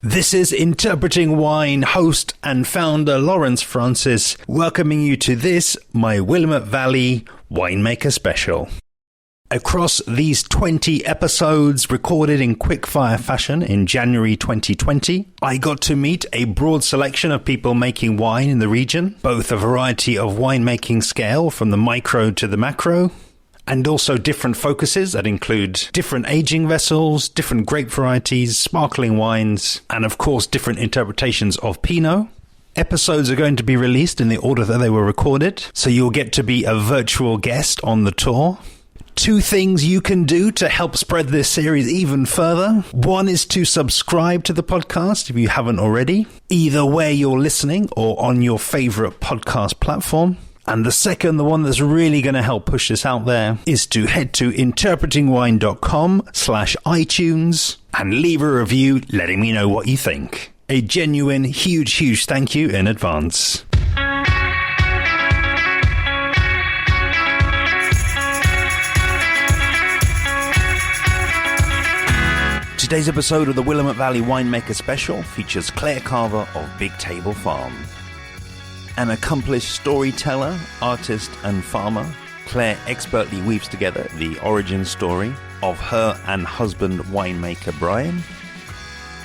This is Interpreting Wine host and founder Lawrence Francis, welcoming you to this, my Willamette Valley Winemaker Special. Across these 20 episodes recorded in quickfire fashion in January 2020, I got to meet a broad selection of people making wine in the region, both a variety of winemaking scale from the micro to the macro, and also different focuses that include different aging vessels, different grape varieties, sparkling wines, and of course different interpretations of Pinot. Episodes are going to be released in the order that they were recorded, so you'll get to be a virtual guest on the tour. 2 things you can do to help spread this series even further. One is to subscribe to the podcast if you haven't already, either where you're listening or on your favorite podcast platform. And the second, the one that's really going to help push this out there, is to head to interpretingwine.com/iTunes and leave a review letting me know what you think. A genuine, huge thank you in advance. Today's episode of the Willamette Valley Winemaker Special features Clare Carver of Big Table Farm. An accomplished storyteller, artist and farmer, Clare expertly weaves together the origin story of her and husband winemaker Brian.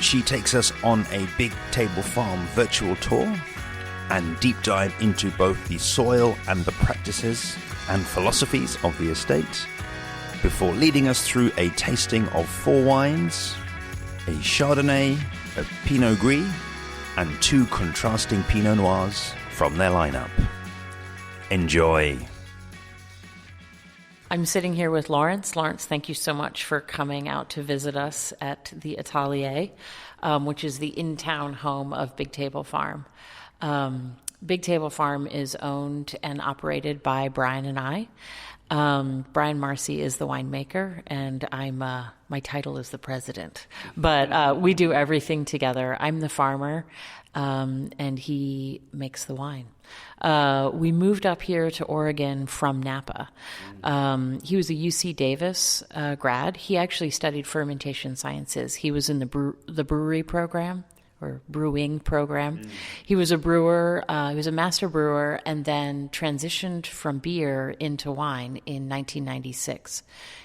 She takes us on a Big Table Farm virtual tour and deep dive into both the soil and the practices and philosophies of the estate, before leading us through a tasting of 4 wines, a Chardonnay, a Pinot Gris, and 2 contrasting Pinot Noirs from their lineup. Enjoy. I'm sitting here with Lawrence. Lawrence, thank you so much for coming out to visit us at the Atelier, which is the in-town home of Big Table Farm. Big Table Farm is owned and operated by Brian and I. Brian Marcy is the winemaker, and I'm my title is the president. But we do everything together. I'm the farmer, and he makes the wine. We moved up here to Oregon from Napa. He was a UC Davis grad. He actually studied fermentation sciences. He was in the brewery program, or brewing program. He was a brewer, he was a master brewer, and then transitioned from beer into wine in 1996.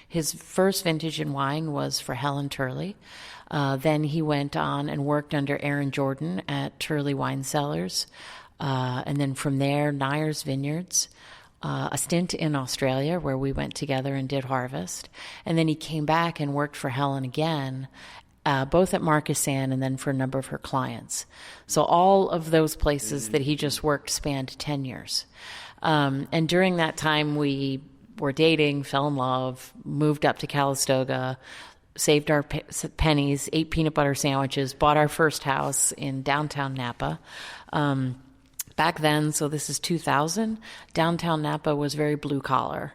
His first vintage in wine was for Helen Turley. Then he went on and worked under Aaron Jordan at Turley Wine Cellars. And then from there, Noir's Vineyards, a stint in Australia where we went together and did harvest. And then he came back and worked for Helen again, both at Marquessan and then for a number of her clients. So all of those places that he just worked spanned 10 years. And during that time, we were dating, fell in love, moved up to Calistoga, saved our pennies, ate peanut butter sandwiches, bought our first house in downtown Napa. Back then, so this is 2000, downtown Napa was very blue collar.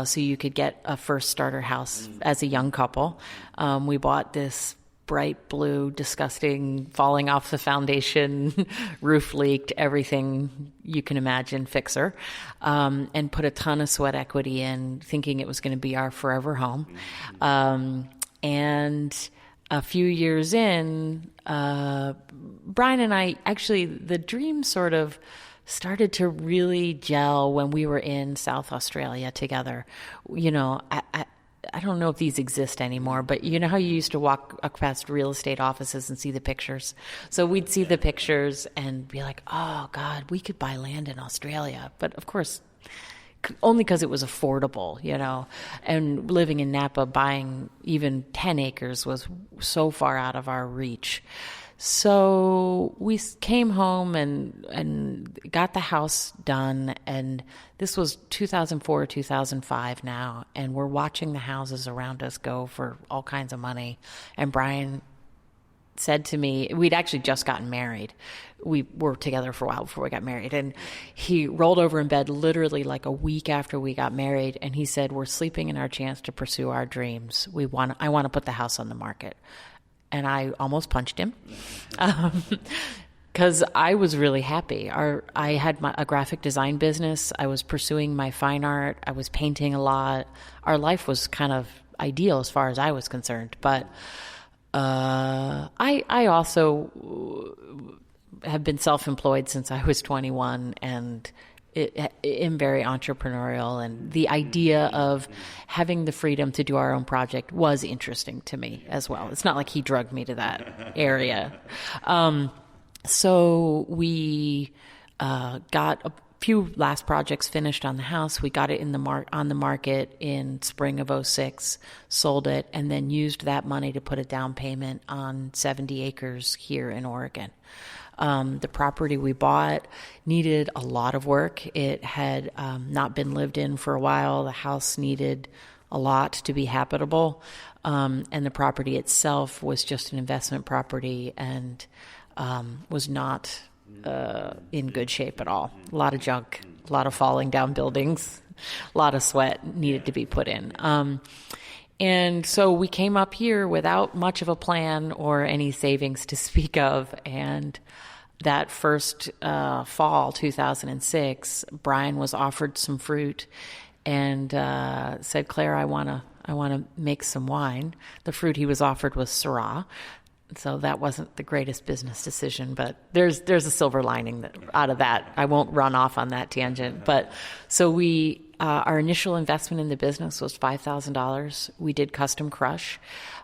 So you could get a first starter house as a young couple. We bought this bright blue, disgusting, falling off the foundation, roof leaked, everything you can imagine fixer, and put a ton of sweat equity in, thinking it was going to be our forever home. And a few years in, Brian and I, actually, the dream sort of started to really gel when we were in South Australia together. You know, I don't know if these exist anymore, but you know how you used to walk past real estate offices and see the pictures? So we'd see the pictures and be like, oh, God, we could buy land in Australia. But of course, only because it was affordable, you know. And living in Napa, buying even 10 acres was so far out of our reach. So we came home and got the house done, and this was 2004, 2005 now, and we're watching the houses around us go for all kinds of money. And Brian said to me, we'd actually just gotten married. We were together for a while before we got married, and he rolled over in bed literally like a week after we got married, and he said, we're sleeping in our chance to pursue our dreams. I want to put the house on the market. And I almost punched him because I was really happy. I had a graphic design business. I was pursuing my fine art. I was painting a lot. Our life was kind of ideal as far as I was concerned. But I also have been self-employed since I was 21, and am very entrepreneurial, and the idea of having the freedom to do our own project was interesting to me as well. It's not like he drugged me to that area. So we got a few last projects finished on the house. We got it on the market in spring of '06, sold it, and then used that money to put a down payment on 70 acres here in Oregon. The property we bought needed a lot of work. It had not been lived in for a while. The house needed a lot to be habitable, and the property itself was just an investment property and was not in good shape at all. A lot of junk, a lot of falling down buildings, a lot of sweat needed to be put in. And so we came up here without much of a plan or any savings to speak of. And that first fall, 2006, Brian was offered some fruit and said, "Claire, I want to make some wine." The fruit he was offered was Syrah. So that wasn't the greatest business decision, but there's a silver lining out of that. I won't run off on that tangent. But so our initial investment in the business was $5,000. We did custom crush.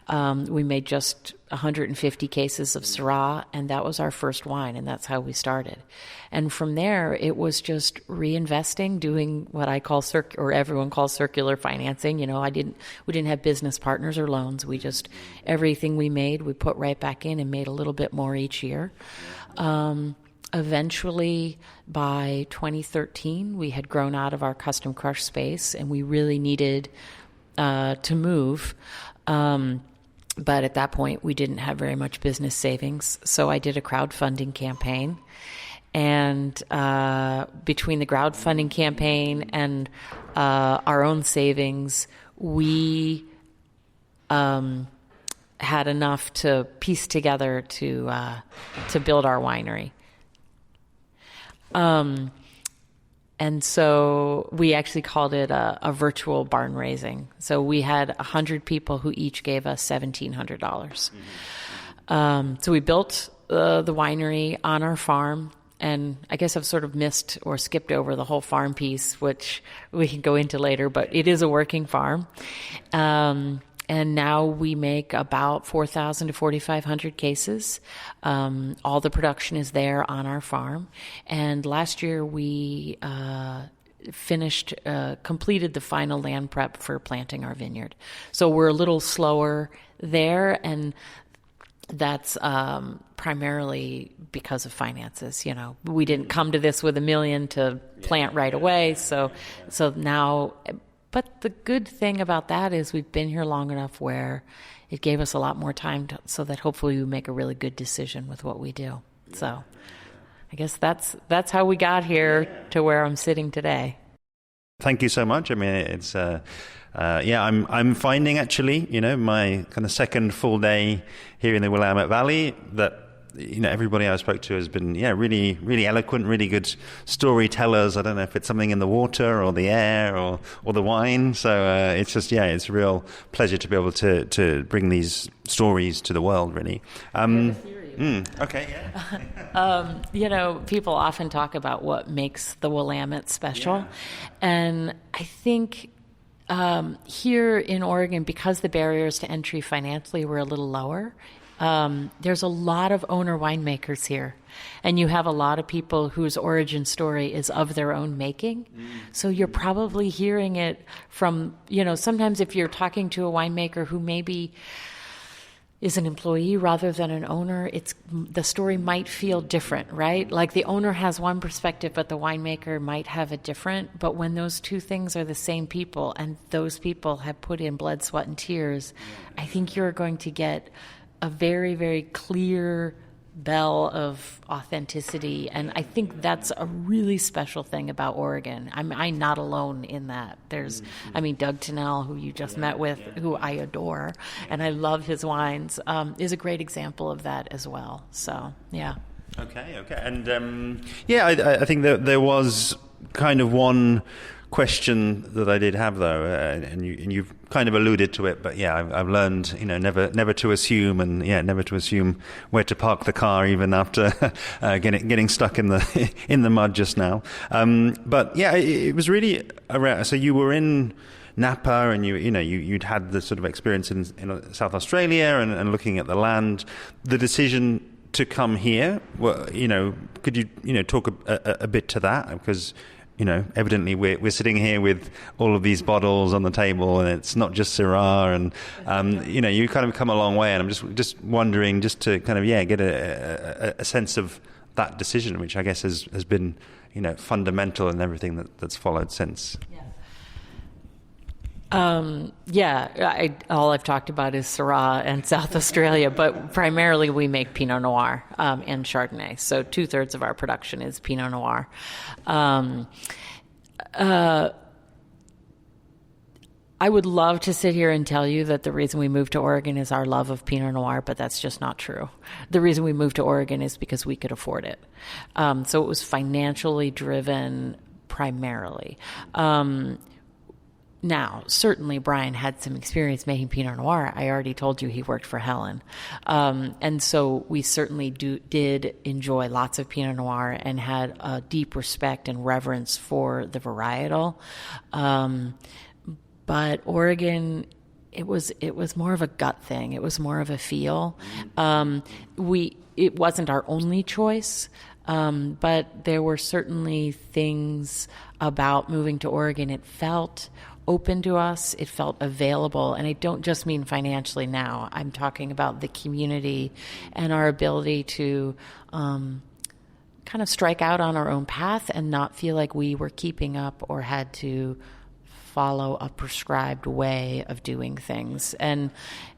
We made just 150 cases of Syrah, and that was our first wine, and that's how we started. And from there, it was just reinvesting, doing what I call or everyone calls circular financing. You know, we didn't have business partners or loans. We just, everything we made, we put right back in and made a little bit more each year. Eventually, by 2013, we had grown out of our custom crush space, and we really needed to move. But at that point, we didn't have very much business savings. So I did a crowdfunding campaign. And between the crowdfunding campaign and our own savings, we had enough to piece together to build our winery. And so we actually called it a virtual barn raising. So we had 100 people who each gave us $1,700. So we built the winery on our farm. And I guess I've sort of missed or skipped over the whole farm piece, which we can go into later, but it is a working farm. And now we make about 4,000 to 4,500 cases. All the production is there on our farm. And last year we completed the final land prep for planting our vineyard. So we're a little slower there, and that's primarily because of finances. You know, we didn't come to this with $1 million to plant right away. So now. But the good thing about that is we've been here long enough where it gave us a lot more time so that hopefully we make a really good decision with what we do. So I guess that's how we got here to where I'm sitting today. Thank you so much. I mean, it's I'm finding actually, you know, my kind of second full day here in the Willamette Valley that, you know, everybody I spoke to has been, really, really eloquent, really good storytellers. I don't know if it's something in the water or the air or the wine. So it's just, it's a real pleasure to be able to bring these stories to the world, really. Okay, yeah. You know, people often talk about what makes the Willamette special. Yeah. And I think here in Oregon, because the barriers to entry financially were a little lower, there's a lot of owner winemakers here, and you have a lot of people whose origin story is of their own making. So you're probably hearing it from, sometimes if you're talking to a winemaker who maybe is an employee rather than an owner, the story might feel different, right? Like the owner has one perspective, but the winemaker might have a different. But when those two things are the same people, and those people have put in blood, sweat, and tears, I think you're going to get a very, very clear bell of authenticity. And I think that's a really special thing about Oregon. I'm not alone in that. There's, Doug Tennell, who you just met with, who I adore, and I love his wines, is a great example of that as well. So, yeah. Okay. And, I think that there was kind of one question that I did have, though, and you've kind of alluded to it, but yeah, I've learned, never to assume, and never to assume where to park the car, even after getting stuck in the mud just now. But yeah, it was really around. So you were in Napa, and you'd had the sort of experience in South Australia and looking at the land. The decision to come here, well, could you talk a bit to that? Because evidently we're sitting here with all of these bottles on the table, and it's not just Syrah, and you kind of come a long way, and I'm just wondering, just to kind of get a sense of that decision, which I guess has been fundamental in everything that's followed since. All I've talked about is Syrah and South Australia, but primarily we make Pinot Noir and Chardonnay. So 2/3 of our production is Pinot Noir. I would love to sit here and tell you that the reason we moved to Oregon is our love of Pinot Noir, but that's just not true. The reason we moved to Oregon is because we could afford it. So it was financially driven primarily. Now, certainly Brian had some experience making Pinot Noir. I already told you he worked for Helen. And so we certainly did enjoy lots of Pinot Noir and had a deep respect and reverence for the varietal. But Oregon, it was more of a gut thing. It was more of a feel. It wasn't our only choice. But there were certainly things about moving to Oregon. It felt open to us. It felt available. And I don't just mean financially now. I'm talking about the community and our ability to kind of strike out on our own path and not feel like we were keeping up or had to follow a prescribed way of doing things. And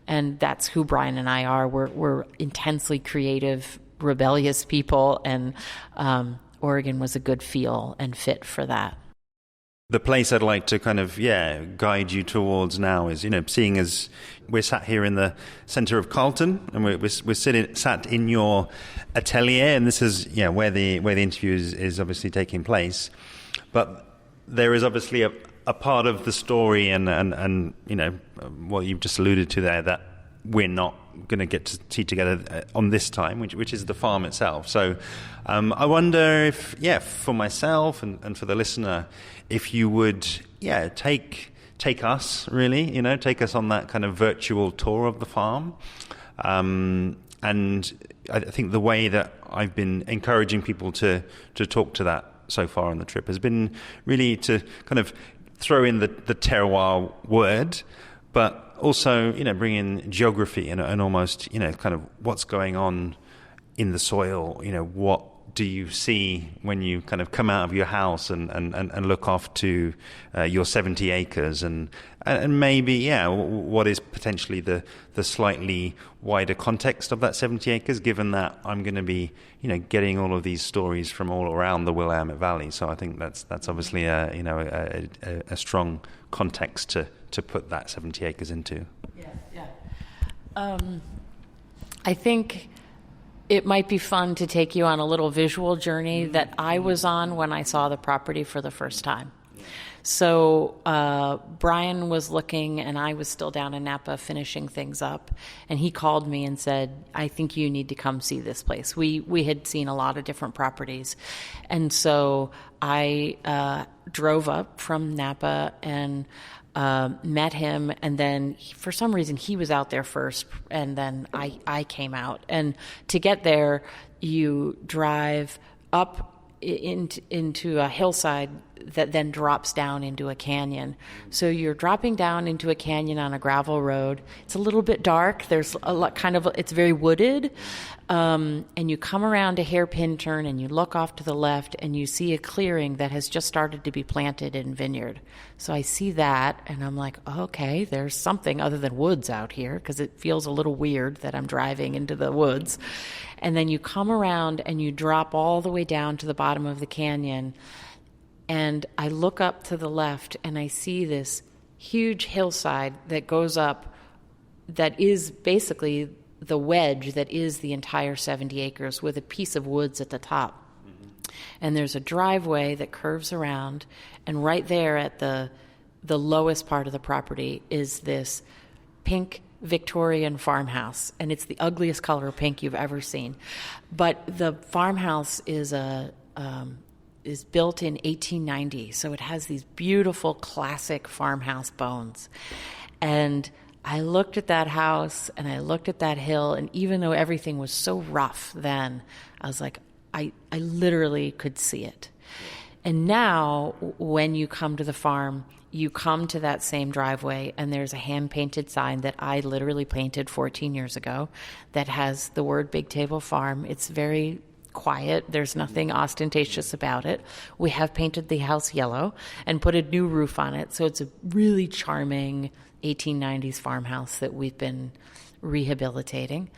that's who Brian and I are. We're intensely creative, rebellious people, and Oregon was a good feel and fit for that. The place I'd like to kind of, guide you towards now is, seeing as we're sat here in the center of Carlton, and we're sat in your atelier, and this is, where the interview is obviously taking place. But there is obviously a part of the story and what you've just alluded to there that we're not going to get to see together on this time, which is the farm itself. So I wonder if, for myself and for the listener, if you would, take us, really, take us on that kind of virtual tour of the farm. And I think the way that I've been encouraging people to talk to that so far on the trip has been really to kind of throw in the terroir word, but also, bring in geography and almost, kind of what's going on in the soil. What do you see when you kind of come out of your house and look off to your 70 acres and maybe, what is potentially the slightly wider context of that 70 acres, given that I'm going to be, getting all of these stories from all around the Willamette Valley. So I think that's obviously a strong context to put that 70 acres into. I think it might be fun to take you on a little visual journey that I was on when I saw the property for the first time. So Brian was looking, and I was still down in Napa finishing things up, and he called me and said, I think you need to come see this place. We had seen a lot of different properties, and so I drove up from Napa and met him, and then for some reason he was out there first, and then I came out. And to get there, you drive up into a hillside that then drops down into a canyon. So you're dropping down into a canyon on a gravel road. It's a little bit dark. There's a lot, it's very wooded. And you come around a hairpin turn and you look off to the left and you see a clearing that has just started to be planted in Vineyard. So I see that and I'm like, okay, there's something other than woods out here, because it feels a little weird that I'm driving into the woods. And then you come around and you drop all the way down to the bottom of the canyon. And I look up to the left and I see this huge hillside that goes up that is basically the wedge that is the entire 70 acres with a piece of woods at the top. Mm-hmm. And there's a driveway that curves around, and right there at the lowest part of the property is this pink Victorian farmhouse, and it's the ugliest color of pink you've ever seen. But the farmhouse is built in 1890, so it has these beautiful classic farmhouse bones. And I looked at that house and I looked at that hill, and even though everything was so rough then, I was like, I literally could see it. And now when you come to the farm, you come to that same driveway, and there's a hand-painted sign that I literally painted 14 years ago that has the word Big Table Farm. It's very quiet. There's nothing ostentatious about it. We have painted the house yellow and put a new roof on it, so it's a really charming 1890s farmhouse that we've been rehabilitating.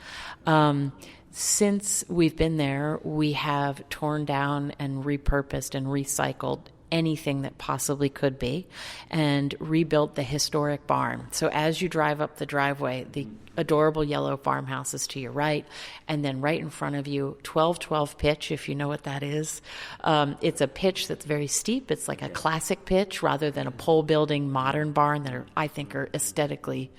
Since we've been there, we have torn down and repurposed and recycled anything that possibly could be and rebuilt the historic barn. So as you drive up the driveway, the adorable yellow farmhouse is to your right, and then right in front of you, 12-12 pitch, if you know what that is. It's a pitch that's very steep. It's like a classic pitch rather than a pole building modern barn that I think are aesthetically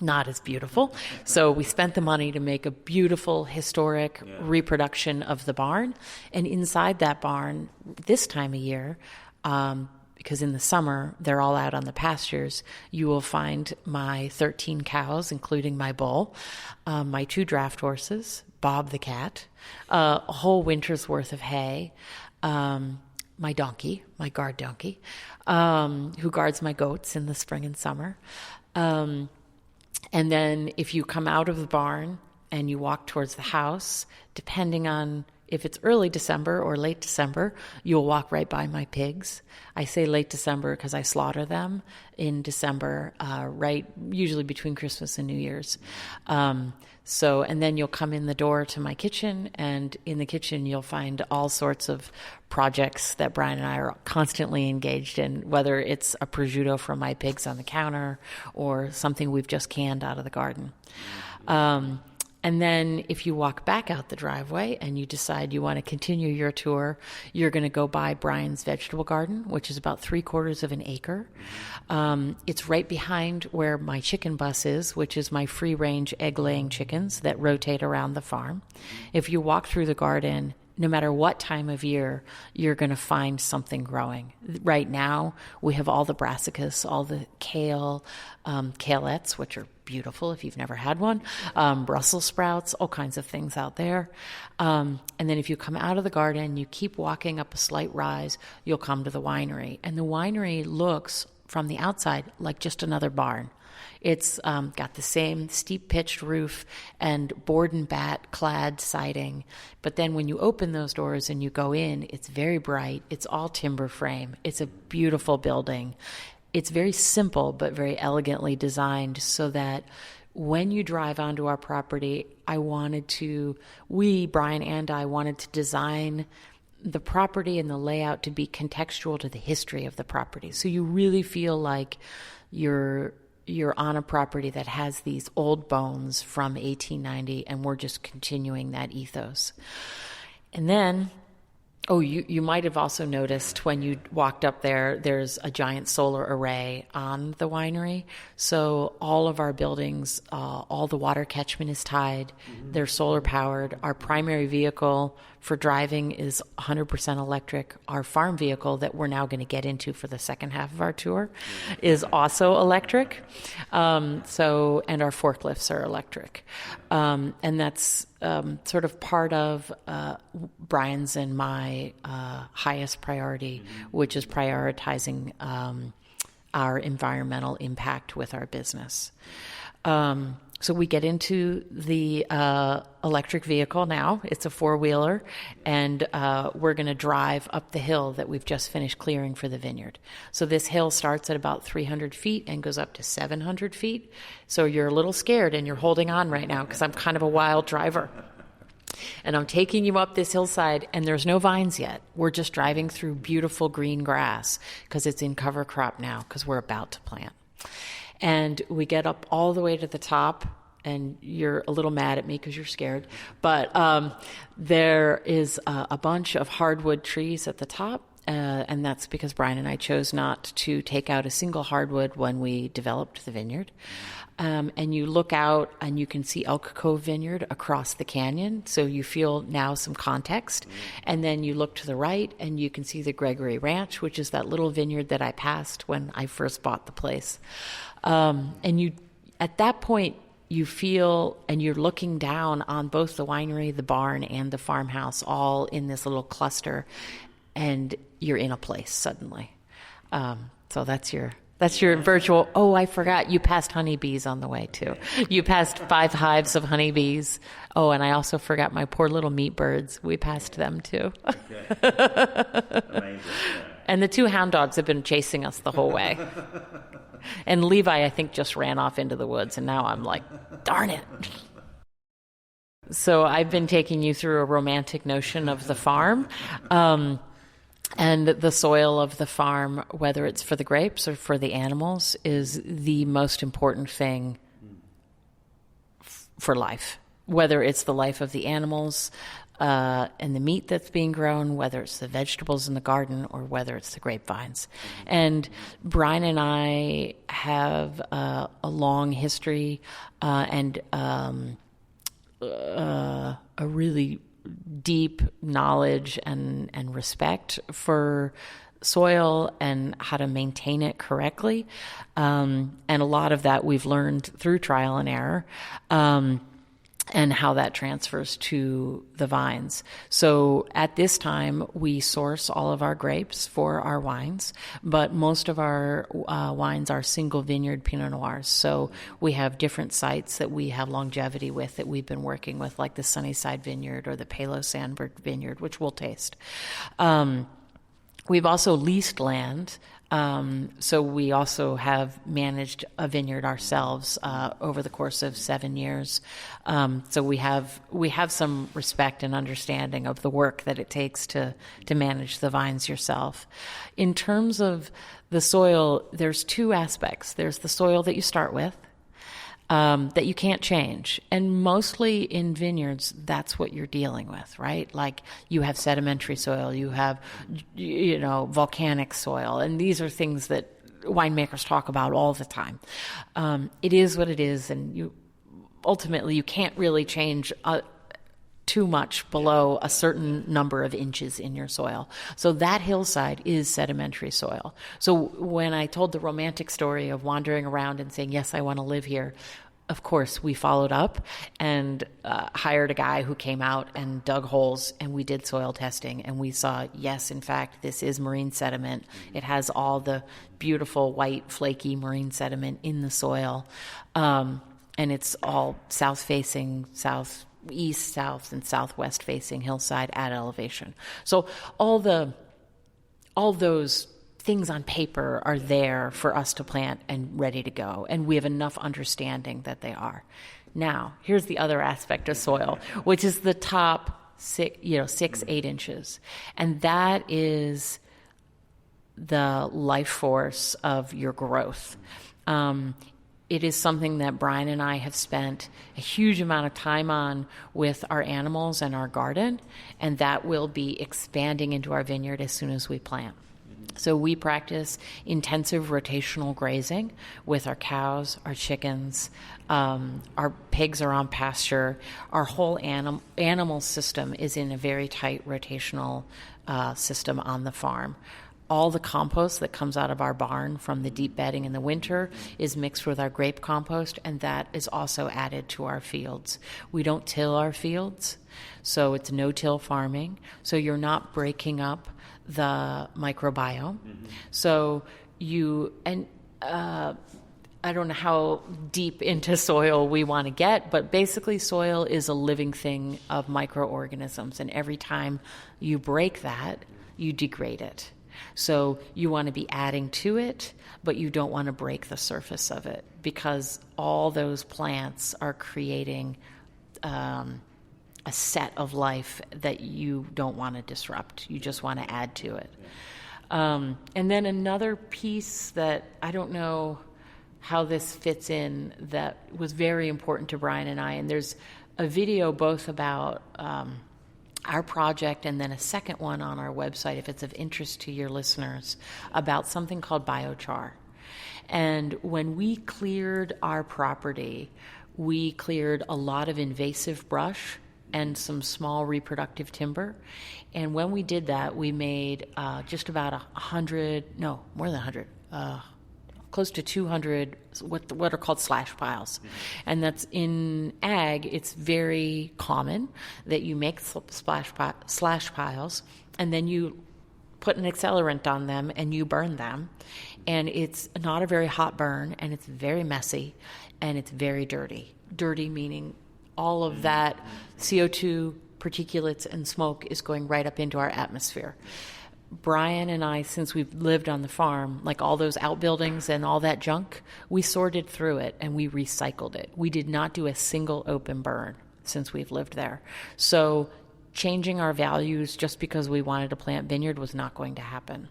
not as beautiful. So we spent the money to make a beautiful historic reproduction of the barn. And inside that barn, this time of year, because in the summer they're all out on the pastures, you will find my 13 cows, including my bull, my 2 draft horses, Bob the cat, a whole winter's worth of hay, my donkey, my guard donkey, who guards my goats in the spring and summer. And then if you come out of the barn and you walk towards the house, depending on if it's early December or late December, you'll walk right by my pigs. I say late December because I slaughter them in December, right, usually between Christmas and New Year's. And then you'll come in the door to my kitchen, and in the kitchen you'll find all sorts of projects that Brian and I are constantly engaged in, whether it's a prosciutto from my pigs on the counter or something we've just canned out of the garden. And then if you walk back out the driveway and you decide you want to continue your tour, you're going to go by Brian's vegetable garden, which is about 3/4 of an acre. It's right behind where my chicken bus is, which is my free-range egg-laying chickens that rotate around the farm. If you walk through the garden, no matter what time of year, you're going to find something growing. Right now, we have all the brassicas, all the kale, kalettes, which are beautiful if you've never had one, Brussels sprouts, all kinds of things out there. And then if you come out of the garden, you keep walking up a slight rise, you'll come to the winery. And the winery looks from the outside like just another barn. It's got the same steep pitched roof and board and bat clad siding. But then when you open those doors and you go in, it's very bright. It's all timber frame. It's a beautiful building. It's very simple but very elegantly designed so that when you drive onto our property, Brian and I wanted to design the property and the layout to be contextual to the history of the property. So you really feel like you're on a property that has these old bones from 1890, and we're just continuing that ethos. And then, you might have also noticed when you walked up there, there's a giant solar array on the winery. So all of our buildings, all the water catchment is tied. They're solar powered. Our primary vehicle for driving is 100% electric. Our farm vehicle that we're now going to get into for the second half of our tour is also electric. And our forklifts are electric. And that's sort of part of Brian's and my highest priority, which is prioritizing our environmental impact with our business. So we get into the electric vehicle now. It's a 4-wheeler, and we're going to drive up the hill that we've just finished clearing for the vineyard. So this hill starts at about 300 feet and goes up to 700 feet. So you're a little scared, and you're holding on right now because I'm kind of a wild driver. And I'm taking you up this hillside, and there's no vines yet. We're just driving through beautiful green grass because it's in cover crop now because we're about to plant. And we get up all the way to the top, and you're a little mad at me because you're scared, but there is a bunch of hardwood trees at the top, and that's because Brian and I chose not to take out a single hardwood when we developed the vineyard. And you look out and you can see Elk Cove Vineyard across the canyon, so you feel now some context. And then you look to the right and you can see the Gregory Ranch, which is that little vineyard that I passed when I first bought the place. And you, at that point, you feel, and you're looking down on both the winery, the barn, and the farmhouse, all in this little cluster, and you're in a place suddenly. So that's your virtual. Oh, I forgot, you passed honeybees on the way too. You passed 5 hives of honeybees. Oh, and I also forgot my poor little meat birds. We passed them too. Okay. Amazing. And the 2 hound dogs have been chasing us the whole way. And Levi, I think, just ran off into the woods, and now I'm like, darn it. So I've been taking you through a romantic notion of the farm. And the soil of the farm, whether it's for the grapes or for the animals, is the most important thing for life. Whether it's the life of the animals and the meat that's being grown, whether it's the vegetables in the garden, or whether it's the grapevines. And Brian and I have a long history and a really deep knowledge and respect for soil and how to maintain it correctly. And a lot of that we've learned through trial and error. And how that transfers to the vines. So at this time, we source all of our grapes for our wines, but most of our wines are single vineyard Pinot Noirs. So we have different sites that we have longevity with that we've been working with, like the Sunnyside Vineyard or the Palo Sandberg Vineyard, which we'll taste. We've also leased land. So we also have managed a vineyard ourselves over the course of 7 years. So we have some respect and understanding of the work that it takes to manage the vines yourself. In terms of the soil, there's 2 aspects. There's the soil that you start with, that you can't change. And mostly in vineyards, that's what you're dealing with, right? Like you have sedimentary soil, you have, volcanic soil, and these are things that winemakers talk about all the time. It is what it is, and ultimately you can't really change too much below a certain number of inches in your soil. So that hillside is sedimentary soil. So when I told the romantic story of wandering around and saying, yes, I want to live here, of course, we followed up and hired a guy who came out and dug holes, and we did soil testing, and we saw, yes, in fact, this is marine sediment. It has all the beautiful white, flaky marine sediment in the soil, and it's all south-facing, southeast, south, and southwest facing hillside at elevation. So all those things on paper are there for us to plant and ready to go, and we have enough understanding that they are. Now, here's the other aspect of soil, which is the top 6-8 inches, and that is the life force of your growth. It is something that Brian and I have spent a huge amount of time on with our animals and our garden, and that will be expanding into our vineyard as soon as we plant. So we practice intensive rotational grazing with our cows, our chickens, our pigs are on pasture. Our whole animal system is in a very tight rotational system on the farm. All the compost that comes out of our barn from the deep bedding in the winter is mixed with our grape compost, and that is also added to our fields. We don't till our fields, so it's no-till farming, so you're not breaking up the microbiome. Mm-hmm. So I don't know how deep into soil we want to get, but basically soil is a living thing of microorganisms, and every time you break that, you degrade it. So you want to be adding to it, but you don't want to break the surface of it, because all those plants are creating a set of life that you don't want to disrupt. You just want to add to it. And then another piece that I don't know how this fits in that was very important to Brian and I. And there's a video both about our project and then a second one on our website, if it's of interest to your listeners, about something called biochar. And when we cleared our property, we cleared a lot of invasive brush and some small reproductive timber. And when we did that, we made just about 100, no, more than 100, close to 200 what are called slash piles. And that's in ag, it's very common that you make slash piles and then you put an accelerant on them and you burn them. And it's not a very hot burn, and it's very messy, and it's very dirty. Dirty meaning all of that CO2, particulates, and smoke is going right up into our atmosphere. Brian and I, since we've lived on the farm, like all those outbuildings and all that junk, we sorted through it and we recycled it. We did not do a single open burn since we've lived there. So changing our values just because we wanted to plant vineyard was not going to happen.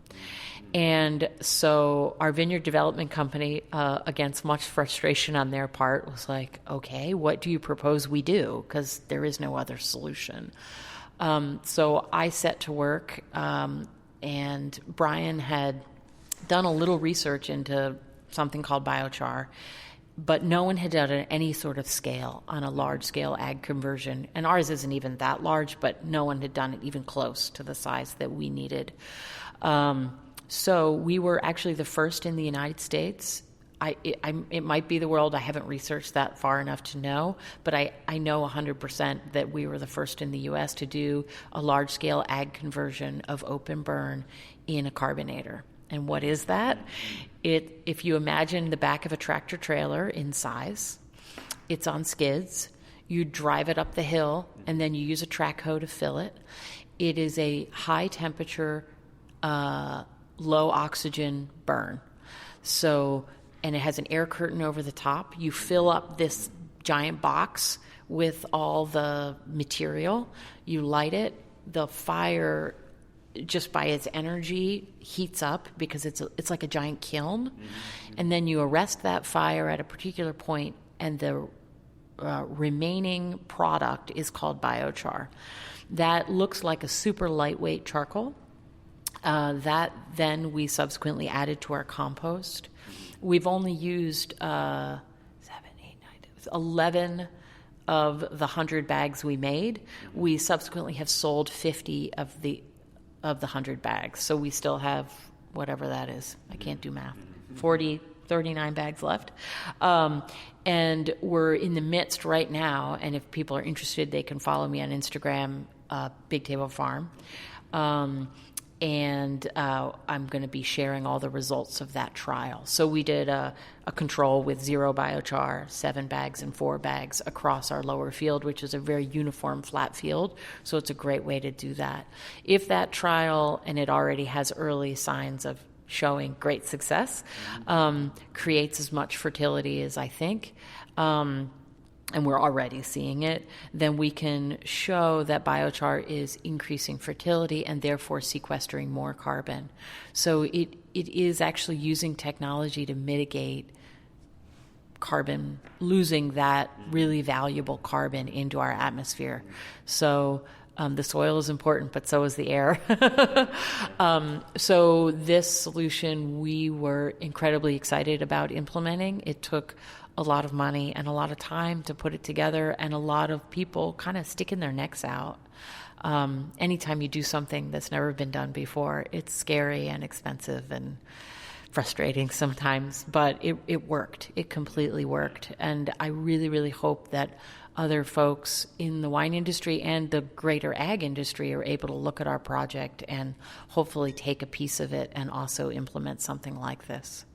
And so our vineyard development company, against much frustration on their part, was like, okay, what do you propose we do? Because there is no other solution. So I set to work, and Brian had done a little research into something called biochar, but no one had done it at any sort of scale on a large-scale ag conversion. And ours isn't even that large, but no one had done it even close to the size that we needed. So we were actually the first in the United States. It might be the world. I haven't researched that far enough to know, but I know 100% that we were the first in the U.S. to do a large-scale ag conversion of open burn in a carbonator. And what is that? If you imagine the back of a tractor trailer in size, it's on skids. You drive it up the hill, and then you use a track hoe to fill it. It is a high-temperature, low oxygen burn. So, and it has an air curtain over the top. You fill up this giant box with all the material. You light it. The fire, just by its energy, heats up because it's like a giant kiln. And then you arrest that fire at a particular point, and the remaining product is called biochar. That looks like a super lightweight charcoal. That then we subsequently added to our compost. We've only used 11 of the 100 bags we made. We subsequently have sold 50 of the 100 bags. So we still have whatever that is. I can't do math. 39 bags left. And we're in the midst right now, and if people are interested, they can follow me on Instagram, Big Table Farm. And I'm going to be sharing all the results of that trial. So we did a control with 0 biochar, 7 bags and 4 bags across our lower field, which is a very uniform flat field. So it's a great way to do that. If that trial, and it already has early signs of showing great success, creates as much fertility as I think, and we're already seeing it, then we can show that biochar is increasing fertility and therefore sequestering more carbon. So it is actually using technology to mitigate carbon, losing that really valuable carbon into our atmosphere. So the soil is important, but so is the air. So this solution we were incredibly excited about implementing. It took a lot of money and a lot of time to put it together, and a lot of people kind of sticking their necks out. Anytime you do something that's never been done before, it's scary and expensive and frustrating sometimes, but it worked. It completely worked. And I really, really hope that other folks in the wine industry and the greater ag industry are able to look at our project and hopefully take a piece of it and also implement something like this.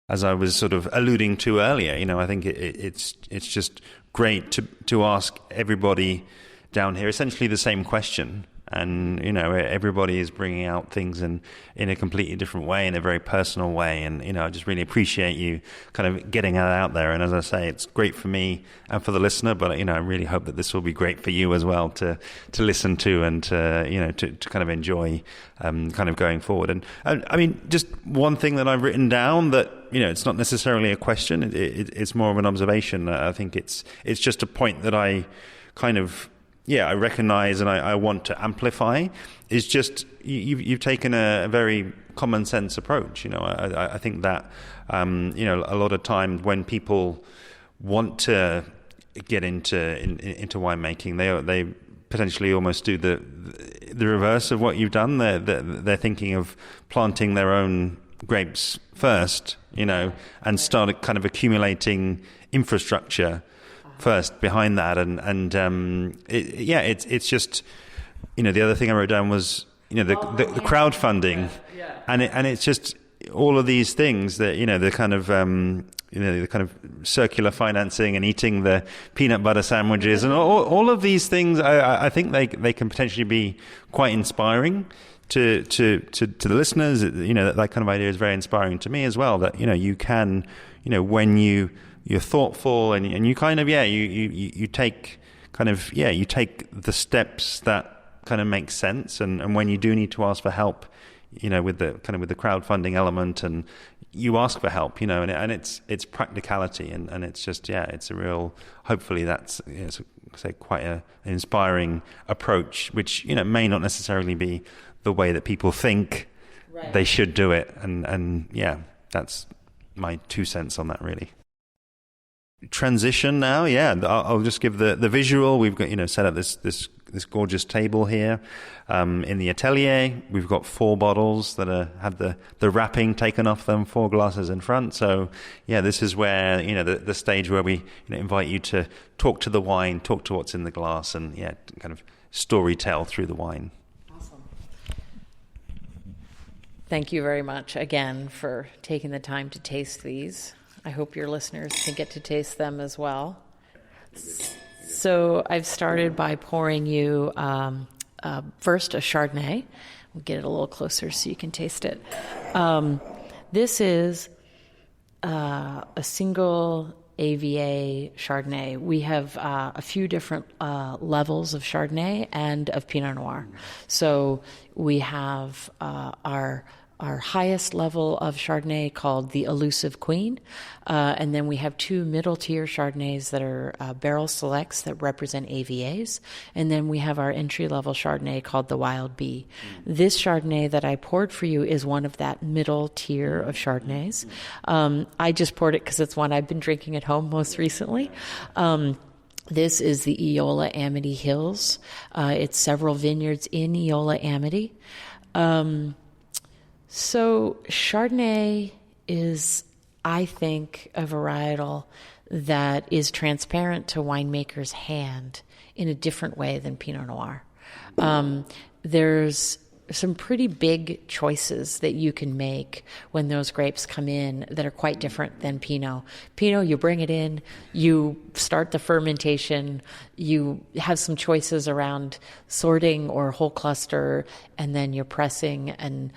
As I was sort of alluding to earlier, I think it's just great to ask everybody down here essentially the same question. and everybody is bringing out things in a completely different way, in a very personal way. And I just really appreciate you kind of getting that out there. And as I say, it's great for me and for the listener, but I really hope that this will be great for you as well to listen to, and to kind of enjoy kind of going forward. And I mean, just one thing that I've written down that it's not necessarily a question, it's more of an observation. I think it's just a point that I kind of I recognize and I want to amplify, is just you've taken a very common sense approach. I think that a lot of times when people want to get into winemaking, they potentially almost do the reverse of what you've done. They're thinking of planting their own grapes first, and start kind of accumulating infrastructure first behind that, it's just the other thing I wrote down was the crowdfunding, and it's just all of these things that the kind of the kind of circular financing and eating the peanut butter sandwiches and all of these things. I think they can potentially be quite inspiring to the listeners. That kind of idea is very inspiring to me as well, that you can when you're thoughtful and you kind of you take kind of you take the steps that kind of make sense, and when you do need to ask for help with the crowdfunding element, and you ask for help, and it's practicality, and it's just it's a real, hopefully that's quite an inspiring approach, which may not necessarily be the way that people think they should do it, and that's my 2 cents on that, really. Transition now, I'll just give the visual. We've got set up this gorgeous table here in the atelier. We've got 4 bottles that have the wrapping taken off them, 4 glasses in front. So this is where the stage where we invite you to talk to the wine, talk to what's in the glass, and kind of story tell through the wine. Awesome. Thank you very much again for taking the time to taste these. I hope your listeners can get to taste them as well. So I've started by pouring you first a Chardonnay. We'll get it a little closer so you can taste it. This is a single AVA Chardonnay. We have a few different levels of Chardonnay and of Pinot Noir. So we have our highest level of Chardonnay called the Elusive Queen. And then we have 2 middle tier Chardonnays that are barrel selects that represent AVAs. And then we have our entry level Chardonnay called the Wild Bee. This Chardonnay that I poured for you is one of that middle tier of Chardonnays. I just poured it because it's one I've been drinking at home most recently. This is the Eola Amity Hills. It's several vineyards in Eola Amity. So Chardonnay is, I think, a varietal that is transparent to winemakers' hand in a different way than Pinot Noir. There's some pretty big choices that you can make when those grapes come in that are quite different than Pinot. Pinot, you bring it in, you start the fermentation, you have some choices around sorting or whole cluster, and then you're pressing and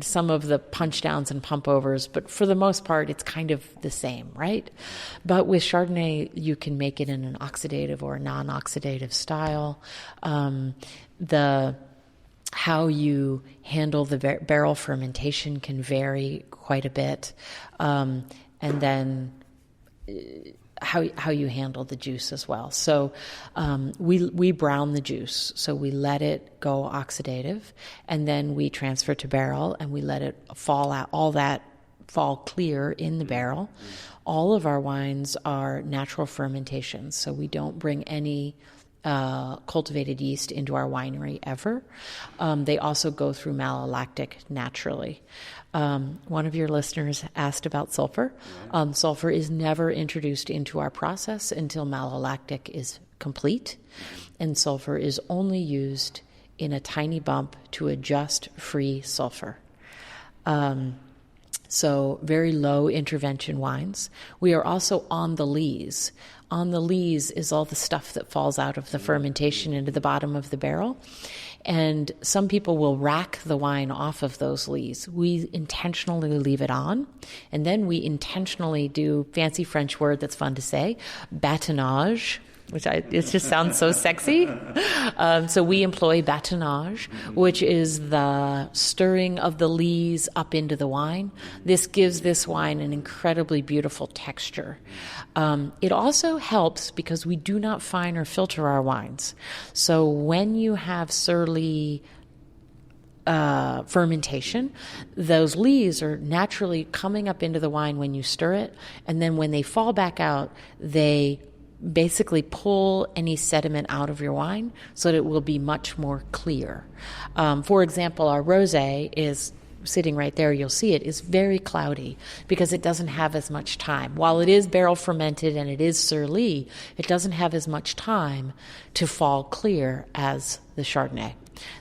some of the punch downs and pump overs, but for the most part, it's kind of the same, right? But with Chardonnay, you can make it in an oxidative or a non-oxidative style. How you handle the barrel fermentation can vary quite a bit, and then how you handle the juice as well. So we brown the juice, so we let it go oxidative, and then we transfer to barrel, and we let it fall out, all that fall clear in the barrel. All of our wines are natural fermentations, so we don't bring any cultivated yeast into our winery ever. They also go through malolactic naturally. One of your listeners asked about sulfur. Sulfur is never introduced into our process until malolactic is complete, and sulfur is only used in a tiny bump to adjust free sulfur. So very low intervention wines. We are also on the lees. On the lees is all the stuff that falls out of the fermentation into the bottom of the barrel. And some people will rack the wine off of those lees. We intentionally leave it on. And then we intentionally do, fancy French word that's fun to say, batonnage, it just sounds so sexy. So we employ batonnage, which is the stirring of the lees up into the wine. This gives this wine an incredibly beautiful texture. It also helps because we do not fine or filter our wines. So when you have surly fermentation, those lees are naturally coming up into the wine when you stir it, and then when they fall back out, they basically pull any sediment out of your wine so that it will be much more clear. For example, our rosé is sitting right there, you'll see it, is very cloudy because it doesn't have as much time. While it is barrel fermented and it is surly, it doesn't have as much time to fall clear as the Chardonnay.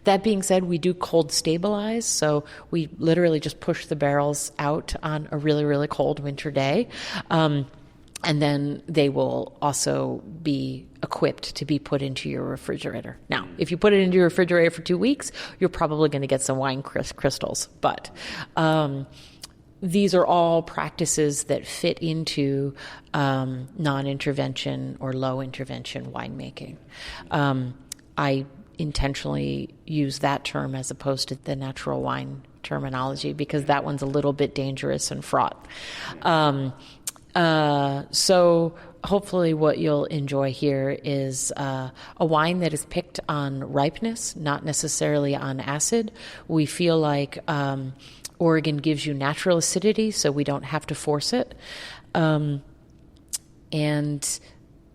That being said, we do cold stabilize, so we literally just push the barrels out on a really, really cold winter day. And then they will also be equipped to be put into your refrigerator. Now, if you put it into your refrigerator for 2 weeks, you're probably going to get some wine crystals. But these are all practices that fit into non-intervention or low-intervention winemaking. I intentionally use that term as opposed to the natural wine terminology because that one's a little bit dangerous and fraught. So hopefully what you'll enjoy here is a wine that is picked on ripeness, not necessarily on acid. We feel like Oregon gives you natural acidity, so we don't have to force it. And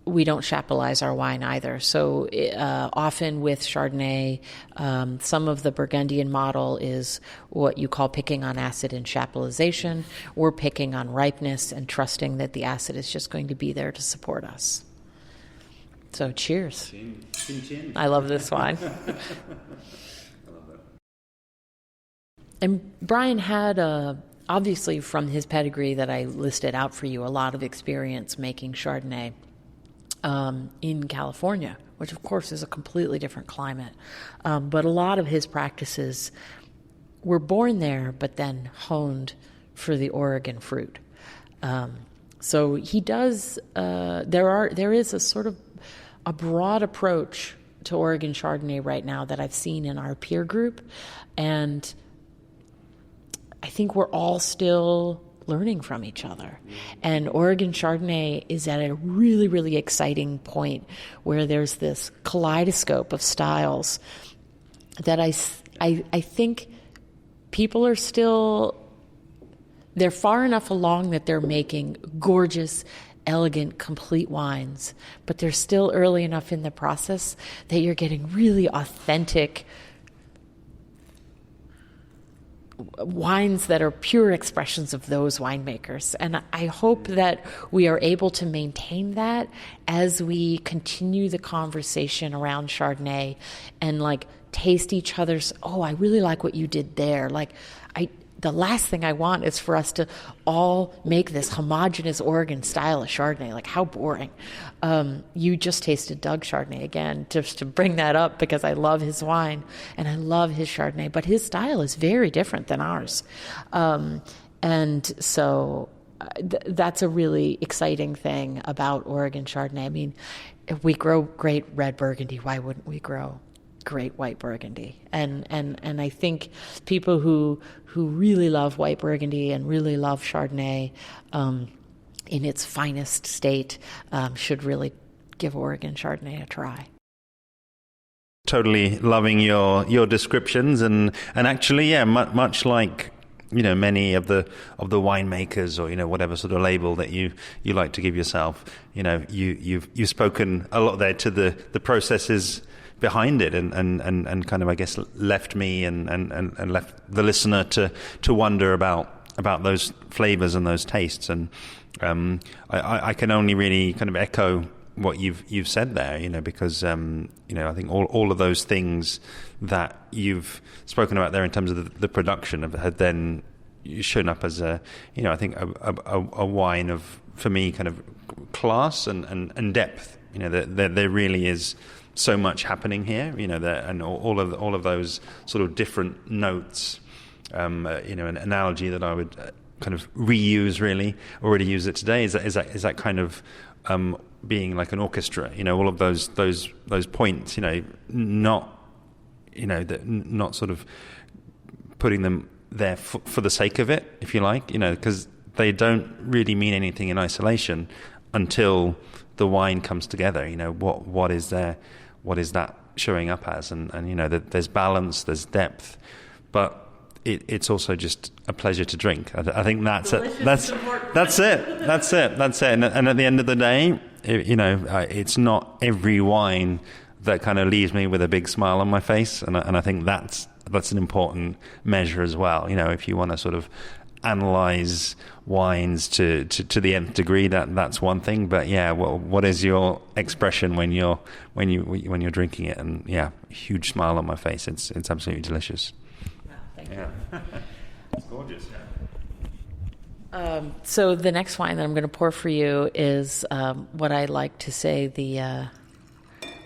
we don't chapelize our wine either. So often with Chardonnay, some of the Burgundian model is what you call picking on acid and chapelization. We're picking on ripeness and trusting that the acid is just going to be there to support us. So cheers. Chin. I love this wine. And Brian had obviously from his pedigree that I listed out for you, a lot of experience making Chardonnay. In California, which of course is a completely different climate. But a lot of his practices were born there, but then honed for the Oregon fruit. So he does, there is a sort of a broad approach to Oregon Chardonnay right now that I've seen in our peer group. And I think we're all still learning from each other. And Oregon Chardonnay is at a really, really exciting point where there's this kaleidoscope of styles that I think people are still, they're far enough along that they're making gorgeous, elegant, complete wines, but they're still early enough in the process that you're getting really authentic wines that are pure expressions of those winemakers. And I hope that we are able to maintain that as we continue the conversation around Chardonnay and like taste each other's, oh, I really like what you did there. Like the last thing I want is for us to all make this homogenous Oregon style of Chardonnay. Like, how boring. You just tasted Doug Chardonnay again, just to bring that up because I love his wine and I love his Chardonnay, but his style is very different than ours. And so that's a really exciting thing about Oregon Chardonnay. I mean, if we grow great red Burgundy, why wouldn't we grow great white Burgundy? And I think people who really love white Burgundy and really love Chardonnay in its finest state should really give Oregon Chardonnay a try. Totally loving your descriptions and actually, yeah, much like, you know, many of the winemakers or, you know, whatever sort of label that you like to give yourself, you know, you've spoken a lot there to the processes behind it and kind of, I guess, left me and left the listener to wonder about those flavors and those tastes. And I can only really kind of echo what you've said there, you know, because you know, I think all of those things that you've spoken about there in terms of the production had then shown up as I think a wine of, for me, kind of class and depth. There really is so much happening here. And all of those sort of different notes. An analogy that I would kind of reuse, really already use it today, is that kind of being like an orchestra. All of those points. Not sort of putting them there for the sake of it, if you like, because they don't really mean anything in isolation until the wine comes together. What is there? What is that showing up as? And there's balance, there's depth, but it's also just a pleasure to drink. I think that's it. That's it. And at the end of the day, it's not every wine that kind of leaves me with a big smile on my face, and I think that's an important measure as well. If you want to sort of analyze wines to the nth degree, that's one thing. But yeah, what is your expression when you're drinking it? And yeah, huge smile on my face. It's absolutely delicious. Wow, thank you. Yeah. It's gorgeous. Yeah. So the next wine that I'm going to pour for you is what I like to say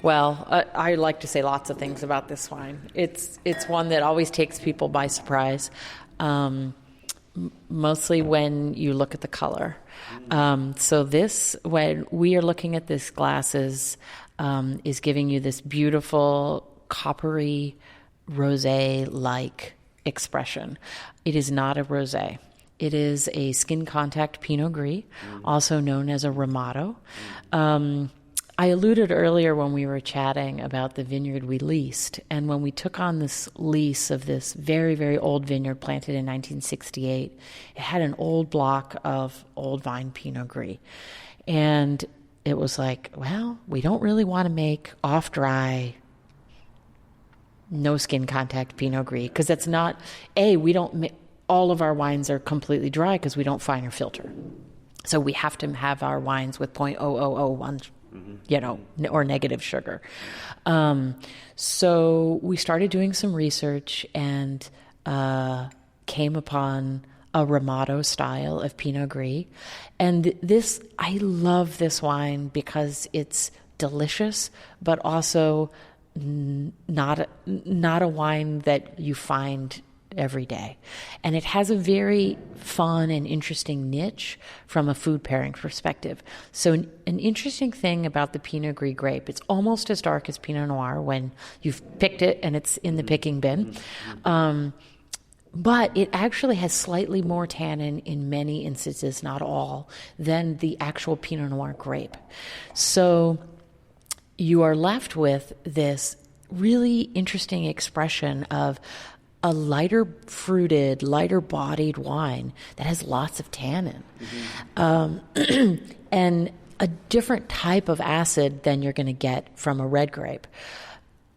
I like to say lots of things about this wine. It's one that always takes people by surprise, mostly when you look at the color. So this, when we are looking at this glass, is giving you this beautiful coppery rosé-like expression. It is not a rosé. It is a skin contact Pinot Gris, also known as a Ramato. I alluded earlier when we were chatting about the vineyard we leased, and when we took on this lease of this very, very old vineyard planted in 1968, it had an old block of old vine Pinot Gris. And it was like, well, we don't really want to make off-dry, no skin contact Pinot Gris, because that's not, all of our wines are completely dry because we don't fine or filter. So we have to have our wines with 0.0001 or negative sugar. So we started doing some research and came upon a Ramato style of Pinot Gris. And I love this wine because it's delicious, but also not a wine that you find every day. And it has a very fun and interesting niche from a food pairing perspective. So an interesting thing about the Pinot Gris grape, it's almost as dark as Pinot Noir when you've picked it and it's in the picking bin. But it actually has slightly more tannin in many instances, not all, than the actual Pinot Noir grape. So you are left with this really interesting expression of a lighter fruited, lighter bodied wine that has lots of tannin, and a different type of acid than you're going to get from a red grape.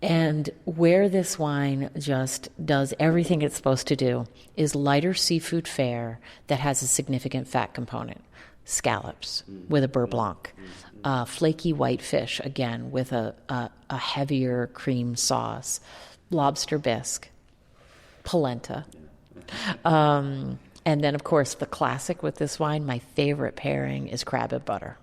And where this wine just does everything it's supposed to do is lighter seafood fare that has a significant fat component. Scallops with a beurre blanc, flaky white fish, again, with a heavier cream sauce, lobster bisque, polenta. And then, of course, the classic with this wine, my favorite pairing is crab and butter.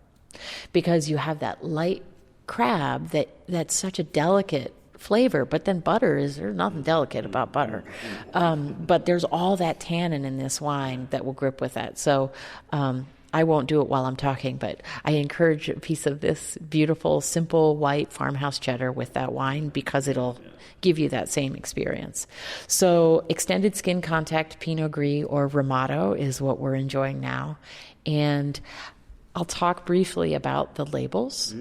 Because you have that light crab that's such a delicate flavor, but then there's nothing delicate about butter. But there's all that tannin in this wine that will grip with that. So I won't do it while I'm talking, but I encourage a piece of this beautiful, simple, white farmhouse cheddar with that wine because it'll give you that same experience. So extended skin contact Pinot Gris or Ramato is what we're enjoying now. And I'll talk briefly about the labels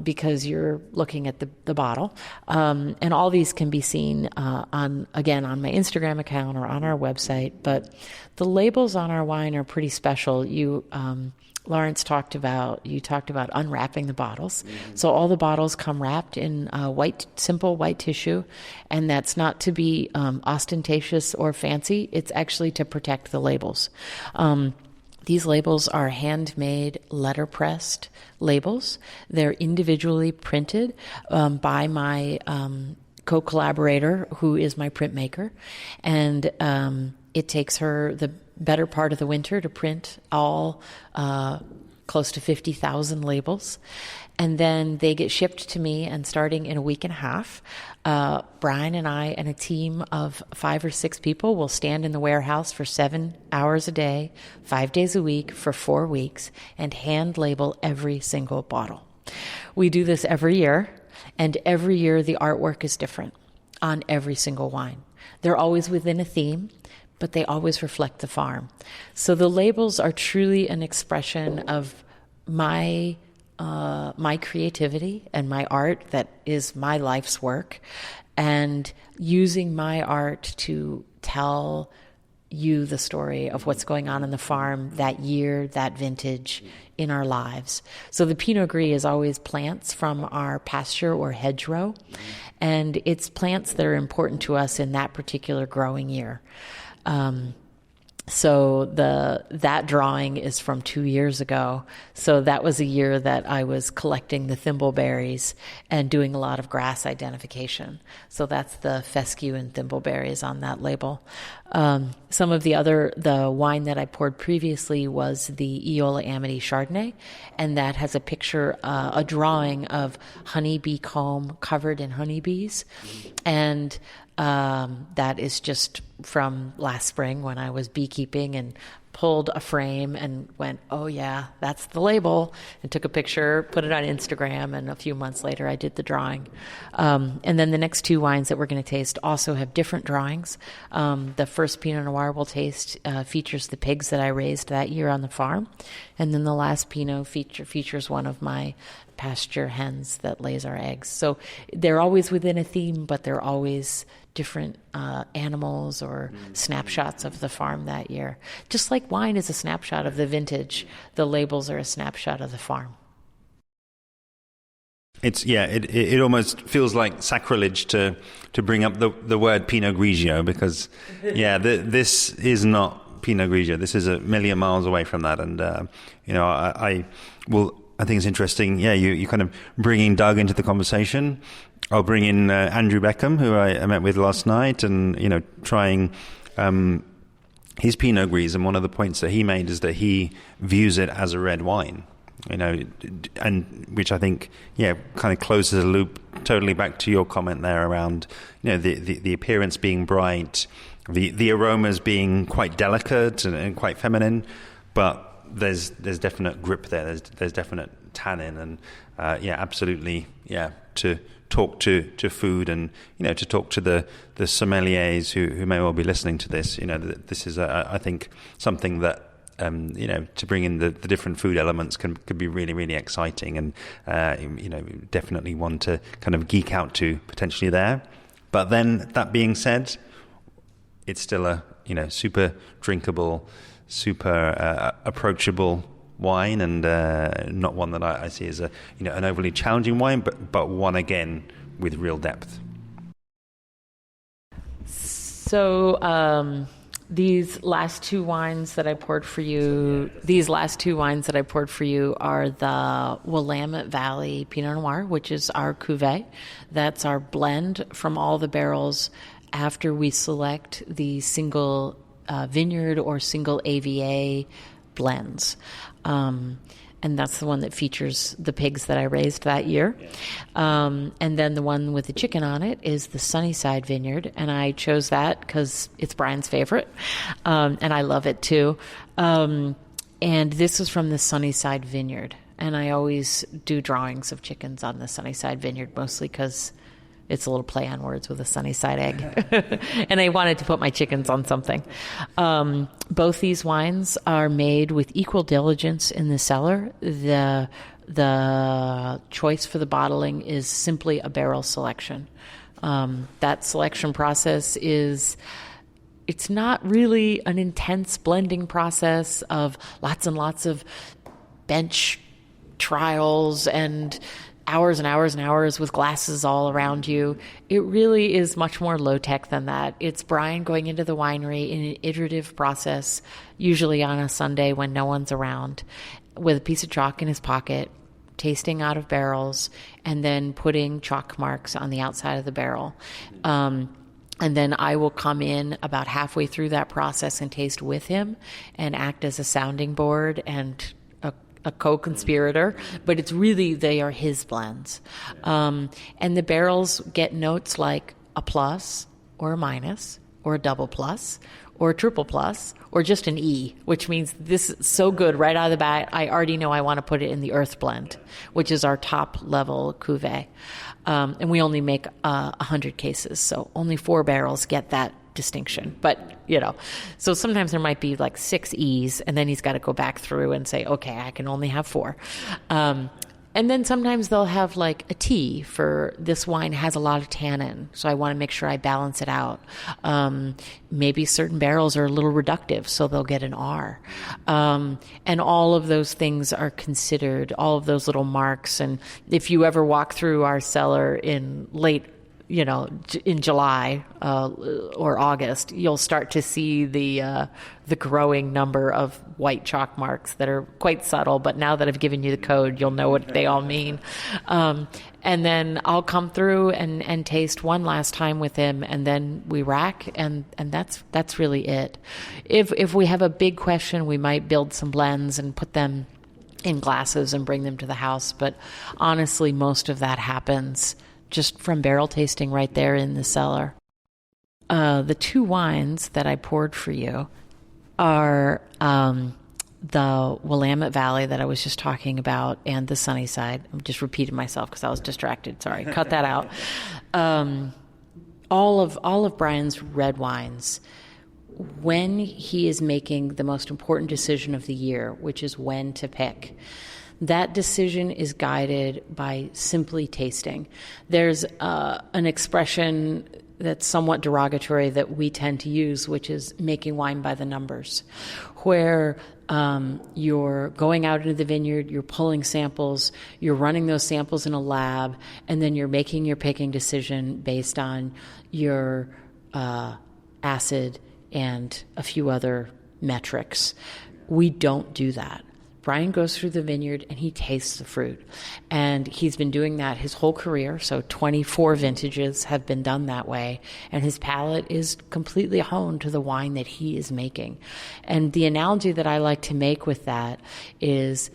because you're looking at the bottle. And all these can be seen on my Instagram account or on our website. But the labels on our wine are pretty special. Lawrence talked about unwrapping the bottles. So all the bottles come wrapped in simple white tissue. And that's not to be ostentatious or fancy. It's actually to protect the labels. These labels are handmade, letterpressed labels. They're individually printed by my co-collaborator, who is my printmaker. And It takes her the better part of the winter to print all close to 50,000 labels. And then they get shipped to me, and starting in a week and a half, Brian and I and a team of 5 or 6 people will stand in the warehouse for 7 hours a day, 5 days a week for 4 weeks, and hand label every single bottle. We do this every year, and every year the artwork is different on every single wine. They're always within a theme, but they always reflect the farm. So the labels are truly an expression of my creativity and my art that is my life's work, and using my art to tell you the story of what's going on in the farm that year, that vintage in our lives. So the Pinot Gris is always plants from our pasture or hedgerow, and it's plants that are important to us in that particular growing year. So that drawing is from 2 years ago. So that was a year that I was collecting the thimbleberries and doing a lot of grass identification. So that's the fescue and thimbleberries on that label. Some of the wine that I poured previously was the Eola Amity Chardonnay, and that has a picture, a drawing of honeybee comb covered in honeybees. And that is just from last spring when I was beekeeping and pulled a frame and went, oh yeah, that's the label, and took a picture, put it on Instagram, and a few months later I did the drawing. And then the next 2 wines that we're going to taste also have different drawings. The first Pinot Noir we'll taste features the pigs that I raised that year on the farm, and then the last Pinot features one of my pasture hens that lays our eggs. So they're always within a theme, but they're always different animals or snapshots of the farm that year. Just like wine is a snapshot of the vintage, the labels are a snapshot of the farm. It almost feels like sacrilege to bring up the word Pinot Grigio, because this is not Pinot Grigio. This is a million miles away from that, and I think it's interesting. Yeah, you kind of bringing Doug into the conversation. I'll bring in Andrew Beckham, who I met with last night, and trying his Pinot Gris. And one of the points that he made is that he views it as a red wine. And which I think kind of closes the loop totally back to your comment there around the appearance being bright, the aromas being quite delicate and quite feminine, but there's definite grip there. There's definite tannin, and absolutely, to talk to food, and to talk to the sommeliers who may well be listening to this. This is I think something that to bring in the different food elements could be really, really exciting, and definitely one to kind of geek out to potentially there. But then that being said, it's still a super drinkable, super approachable wine, and not one that I see as an overly challenging wine, but one again with real depth. So these last two wines that I poured for you are the Willamette Valley Pinot Noir, which is our cuvée. That's our blend from all the barrels after we select the single vineyard or single AVA blends. And that's the one that features the pigs that I raised that year. And then the one with the chicken on it is the Sunnyside Vineyard, and I chose that because it's Brian's favorite, and I love it too. And this is from the Sunnyside Vineyard, and I always do drawings of chickens on the Sunnyside Vineyard, mostly because it's a little play on words with a Sunnyside egg. And I wanted to put my chickens on something. Both these wines are made with equal diligence in the cellar. The choice for the bottling is simply a barrel selection. That selection process it's not really an intense blending process of lots and lots of bench trials and hours and hours and hours with glasses all around you. It really is much more low-tech than that. It's Brian going into the winery in an iterative process, usually on a Sunday when no one's around, with a piece of chalk in his pocket, tasting out of barrels, and then putting chalk marks on the outside of the barrel. And then I will come in about halfway through that process and taste with him and act as a sounding board and a co-conspirator. But it's really, they are his blends. And the barrels get notes like a plus or a minus or a double plus or a triple plus or just an E, which means this is so good right out of the bat. I already know I want to put it in the Earth blend, which is our top level cuvee. And we only make 100 cases, so only 4 barrels get that distinction. But, so sometimes there might be like 6 E's, and then he's got to go back through and say, okay, I can only have 4. And then sometimes they'll have like a T for this wine has a lot of tannin, so I want to make sure I balance it out. Maybe certain barrels are a little reductive, so they'll get an R. And all of those things are considered, all of those little marks. And if you ever walk through our cellar in late in July or August, you'll start to see the growing number of white chalk marks that are quite subtle. But now that I've given you the code, you'll know what they all mean. And then I'll come through and taste one last time with him, and then we rack, and that's really it. If we have a big question, we might build some blends and put them in glasses and bring them to the house. But honestly, most of that happens just from barrel tasting right there in the cellar. The 2 wines that I poured for you are the Willamette Valley that I was just talking about and the Sunnyside. I'm just repeating myself because I was distracted. Sorry, cut that out. All of Brian's red wines, when he is making the most important decision of the year, which is when to pick, that decision is guided by simply tasting. There's an expression that's somewhat derogatory that we tend to use, which is making wine by the numbers, where you're going out into the vineyard, you're pulling samples, you're running those samples in a lab, and then you're making your picking decision based on your acid and a few other metrics. We don't do that. Brian goes through the vineyard and he tastes the fruit. And he's been doing that his whole career. So 24 vintages have been done that way. And his palate is completely honed to the wine that he is making. And the analogy that I like to make with that is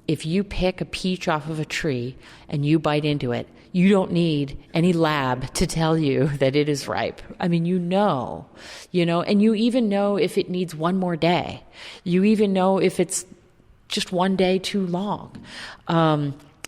if you pick a peach off of a tree and you bite into it, you don't need any lab to tell you that it is ripe. I mean, and you even know if it needs one more day. You even know if it's just one day too long.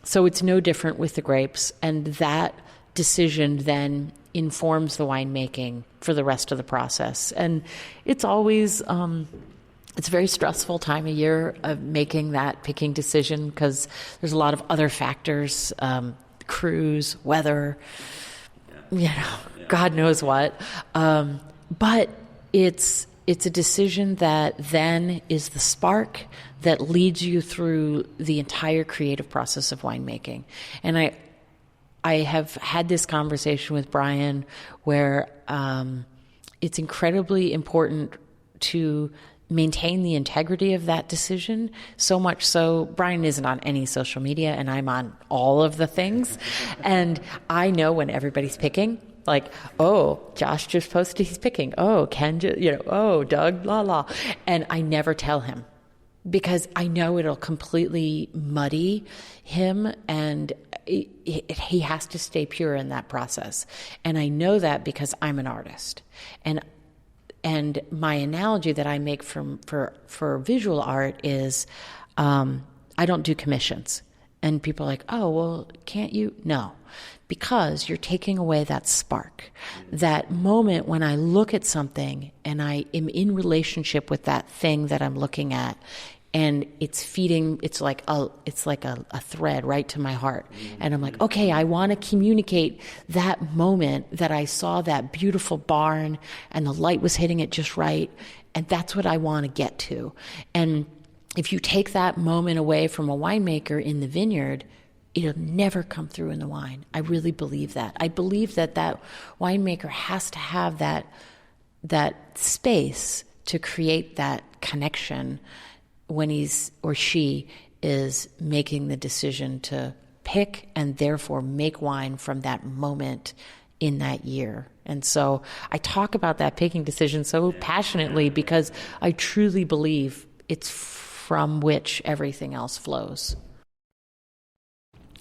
So it's no different with the grapes, and that decision then informs the winemaking for the rest of the process. And it's always, it's a very stressful time of year of making that picking decision because there's a lot of other factors, crews, weather, God knows what. But it's a decision that then is the spark that leads you through the entire creative process of winemaking. And I have had this conversation with Brian where it's incredibly important to maintain the integrity of that decision, so much so Brian isn't on any social media and I'm on all of the things. And I know when everybody's picking, like, oh, Josh just posted he's picking. Oh, Ken, oh, Doug, la la. And I never tell him because I know it'll completely muddy him and he has to stay pure in that process. And I know that because I'm an artist. And my analogy that I make for visual art is I don't do commissions. And people are like, oh, well, can't you? No, because you're taking away that spark, that moment when I look at something and I am in relationship with that thing that I'm looking at, and it's like a thread right to my heart. And I'm like, okay, I want to communicate that moment that I saw that beautiful barn and the light was hitting it just right. And that's what I want to get to. And if you take that moment away from a winemaker in the vineyard, it'll never come through in the wine. I really believe that. I believe that winemaker has to have that space to create that connection when he's or she is making the decision to pick and therefore make wine from that moment in that year. And so I talk about that picking decision so passionately because I truly believe it's from which everything else flows.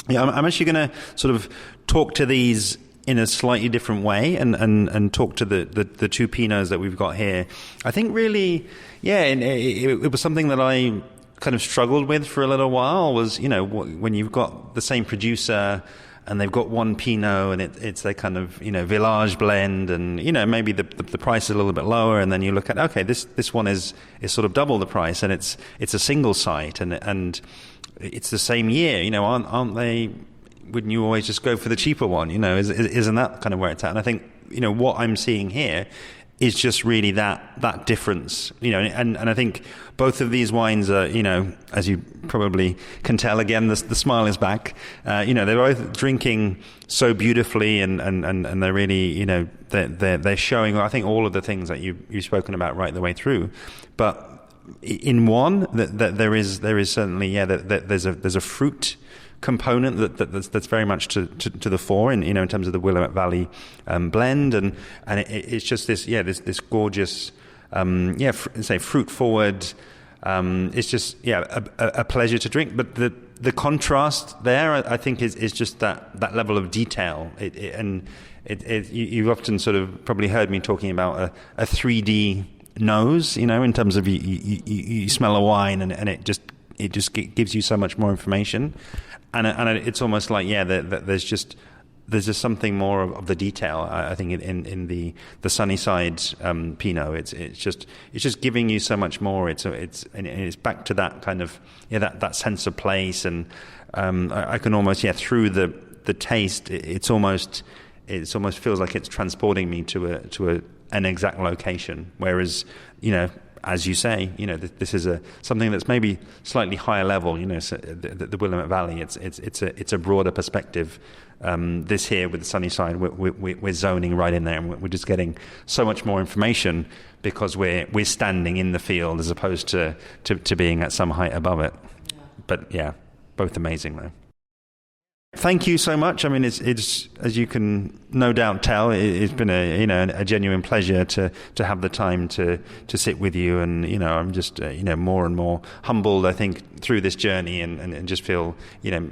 Yeah, I'm actually going to sort of talk to these in a slightly different way and talk to the two Pinots that we've got here. I think really, it was something that I kind of struggled with for a little while was, when you've got the same producer and they've got one Pinot and it's their kind of, village blend and, maybe the price is a little bit lower and then you look at, okay, this one is sort of double the price and it's a single site and it's the same year, aren't they, wouldn't you always just go for the cheaper one, isn't that kind of where it's at? And I think, what I'm seeing here is just really that difference, and I think both of these wines are, as you probably can tell, again, the smile is back. They're both drinking so beautifully and they're really, they're showing, I think, all of the things that you've spoken about right the way through. But in one, that there is certainly, that there's a fruit component that's very much to the fore in terms of the Willamette Valley blend and it's just this gorgeous fruit forward it's just a pleasure to drink, but the contrast there I think is just that level of detail you've often sort of probably heard me talking about a 3D nose, in terms of you smell a wine and it just gives you so much more information. And it's almost like there's just something more of the detail. I think in the Sunnyside Pinot, it's just giving you so much more. It's back to that kind of that sense of place, and I can almost through the taste, it almost feels like it's transporting me to an exact location. Whereas as you say, this is something that's maybe slightly higher level. So the Willamette Valley, it's a broader perspective. This here with the Sunnyside, we're zoning right in there, and we're just getting so much more information because we're standing in the field as opposed to being at some height above it. Yeah. But both amazing though. Thank you so much. I mean, it's as you can no doubt tell, it's been a genuine pleasure to have the time to sit with you, and I'm just more and more humbled, I think, through this journey, and just feel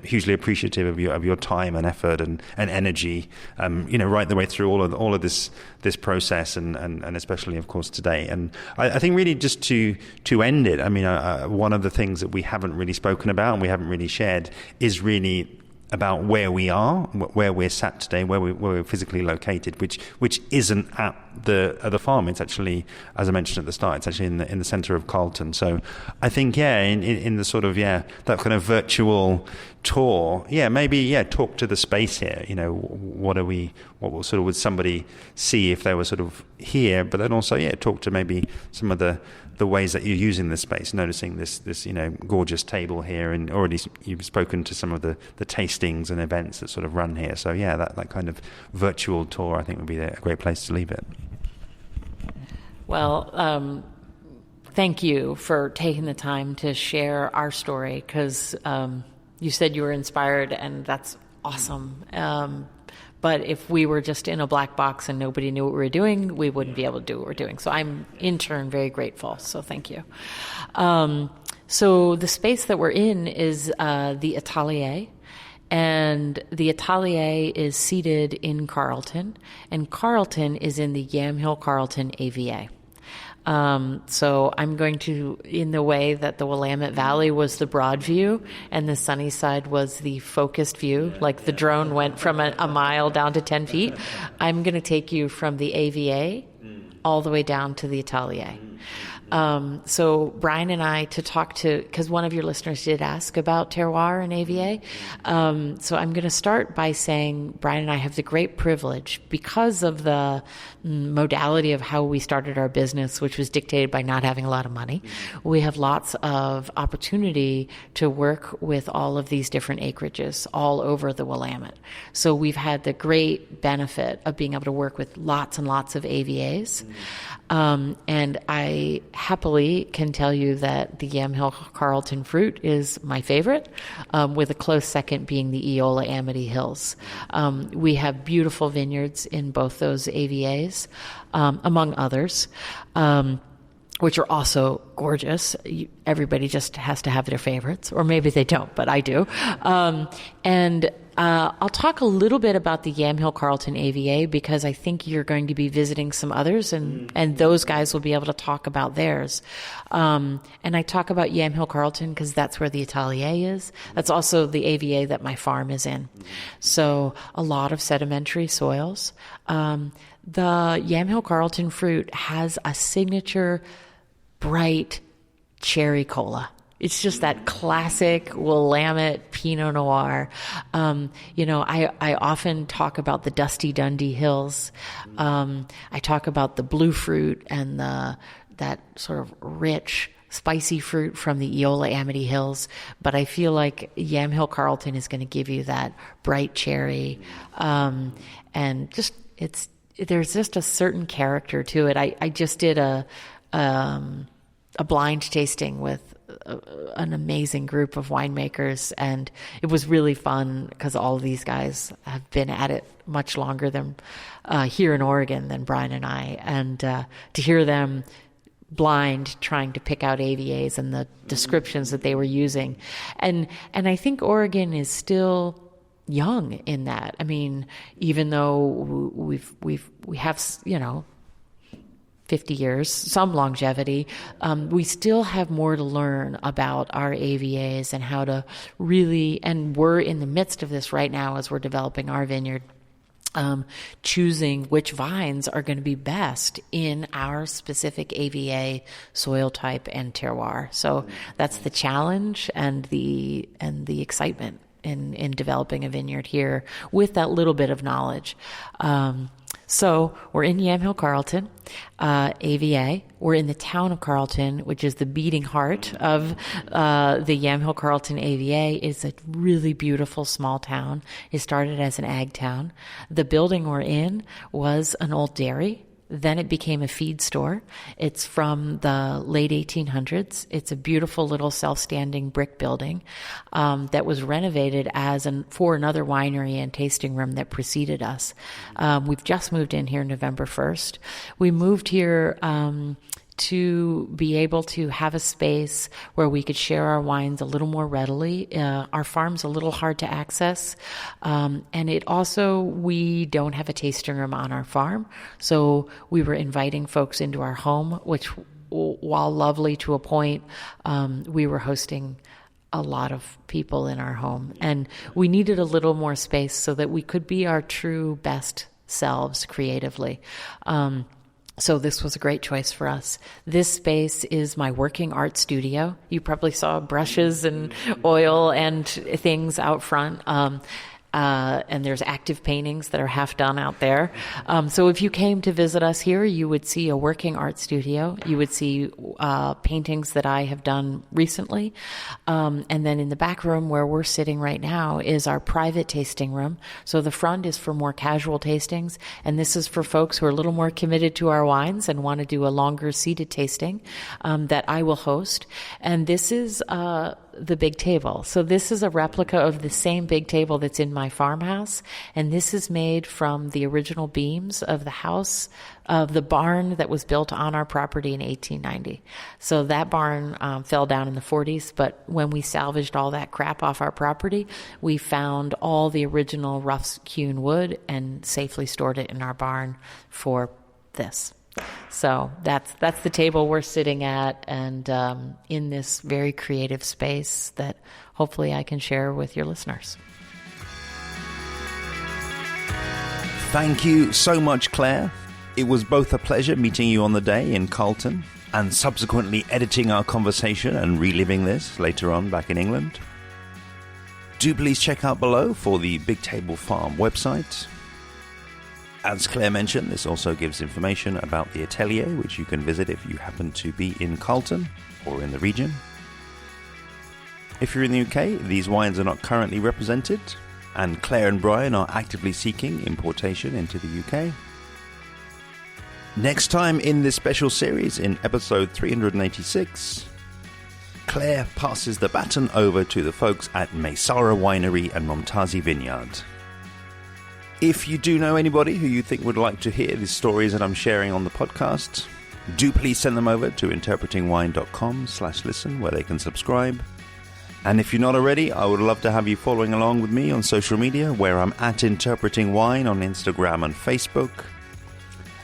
hugely appreciative of your time and effort and energy, right the way through all of this process, and especially of course today. And I think really just to end it, I mean, one of the things that we haven't really spoken about and we haven't really shared is really about where we are, where we're sat today, where we're physically located, which isn't at the farm. It's actually, as I mentioned at the start, it's actually in the centre of Carlton. So I think in the sort of that kind of virtual tour, maybe talk to the space here. What would somebody see if they were sort of here? But then also talk to maybe some of the ways that you're using this space, noticing this gorgeous table here, and already you've spoken to some of the tastings and events that sort of run here. So that kind of virtual tour I think would be a great place to leave it. Well, thank you for taking the time to share our story, because you said you were inspired, and that's awesome. But if we were just in a black box and nobody knew what we were doing, we wouldn't be able to do what we're doing. So I'm, in turn, very grateful. So thank you. So the space that we're in is the Atelier. And the Atelier is seated in Carlton. And Carlton is in the Yamhill Carlton AVA. So I'm going to, in the way that the Willamette Valley was the broad view and the Sunnyside was the focused view, like the drone went from a mile down to 10 feet, I'm going to take you from the AVA all the way down to the Atelier. So Brian and I because one of your listeners did ask about terroir and AVA. So I'm going to start by saying Brian and I have the great privilege, because of the modality of how we started our business, which was dictated by not having a lot of money. We have lots of opportunity to work with all of these different acreages all over the Willamette. So we've had the great benefit of being able to work with lots and lots of AVAs. And I happily can tell you that the Yamhill Carlton fruit is my favorite, with a close second being the Eola Amity Hills. We have beautiful vineyards in both those AVAs, among others, which are also gorgeous. Everybody just has to have their favorites, or maybe they don't, but I do. I'll talk a little bit about the Yamhill Carlton AVA because I think you're going to be visiting some others, and those guys will be able to talk about theirs. And I talk about Yamhill Carlton because that's where the Atelier is. That's also the AVA that my farm is in. So a lot of sedimentary soils. The Yamhill Carlton fruit has a signature bright cherry cola. It's just that classic Willamette Pinot Noir. I often talk about the Dusty Dundee Hills. I talk about the blue fruit and that sort of rich, spicy fruit from the Eola Amity Hills. But I feel like Yamhill Carlton is going to give you that bright cherry. And just there's just a certain character to it. I just did a blind tasting with an amazing group of winemakers, and it was really fun because all of these guys have been at it much longer than here in Oregon than Brian and I, and to hear them blind trying to pick out AVAs and the descriptions that they were using, and I think Oregon is still young in that. I mean, even though we have 50 years, some longevity, we still have more to learn about our AVAs and how to really, and we're in the midst of this right now as we're developing our vineyard, choosing which vines are going to be best in our specific AVA soil type and terroir. So that's the challenge and the excitement in developing a vineyard here with that little bit of knowledge. So we're in Yamhill Carlton, AVA. We're in the town of Carlton, which is the beating heart of the Yamhill Carlton AVA. It's a really beautiful small town. It started as an ag town. The building we're in was an old dairy. Then it became a feed store. It's from the late 1800s. It's a beautiful little self-standing brick building that was renovated for another winery and tasting room that preceded us. We've just moved in here November 1st. We moved here to be able to have a space where we could share our wines a little more readily. Our farm's a little hard to access. And we don't have a tasting room on our farm. So we were inviting folks into our home, which, while lovely to a point, we were hosting a lot of people in our home. And we needed a little more space so that we could be our true best selves creatively. So this was a great choice for us. This space is my working art studio. You probably saw brushes and oil and things out front. And there's active paintings that are half done out there. So if you came to visit us here, you would see a working art studio. You would see paintings that I have done recently. And then in the back room where we're sitting right now is our private tasting room. So the front is for more casual tastings, and this is for folks who are a little more committed to our wines and want to do a longer seated tasting that I will host. And this is the big table. So this is a replica of the same big table that's in my farmhouse, and this is made from the original beams of the house, of the barn that was built on our property in 1890. So that barn fell down in the 40s, but when we salvaged all that crap off our property, we found all the original rough-hewn wood and safely stored it in our barn for this. So that's the table we're sitting at, and in this very creative space that hopefully I can share with your listeners. Thank you so much, Claire. It was both a pleasure meeting you on the day in Carlton and subsequently editing our conversation and reliving this later on back in England. Do please check out below for the Big Table Farm website. As Claire mentioned, this also gives information about the Atelier, which you can visit if you happen to be in Carlton or in the region. If you're in the UK, these wines are not currently represented, and Claire and Brian are actively seeking importation into the UK. Next time in this special series, in episode 386, Claire passes the baton over to the folks at Maysara Winery and Momtazi Vineyard. If you do know anybody who you think would like to hear the stories that I'm sharing on the podcast, do please send them over to interpretingwine.com/listen, where they can subscribe. And if you're not already, I would love to have you following along with me on social media, where I'm at Interpreting Wine on Instagram and Facebook,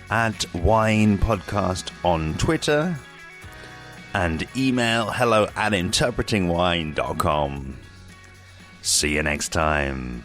at Wine Podcast on Twitter, and email hello@interpretingwine.com. See you next time.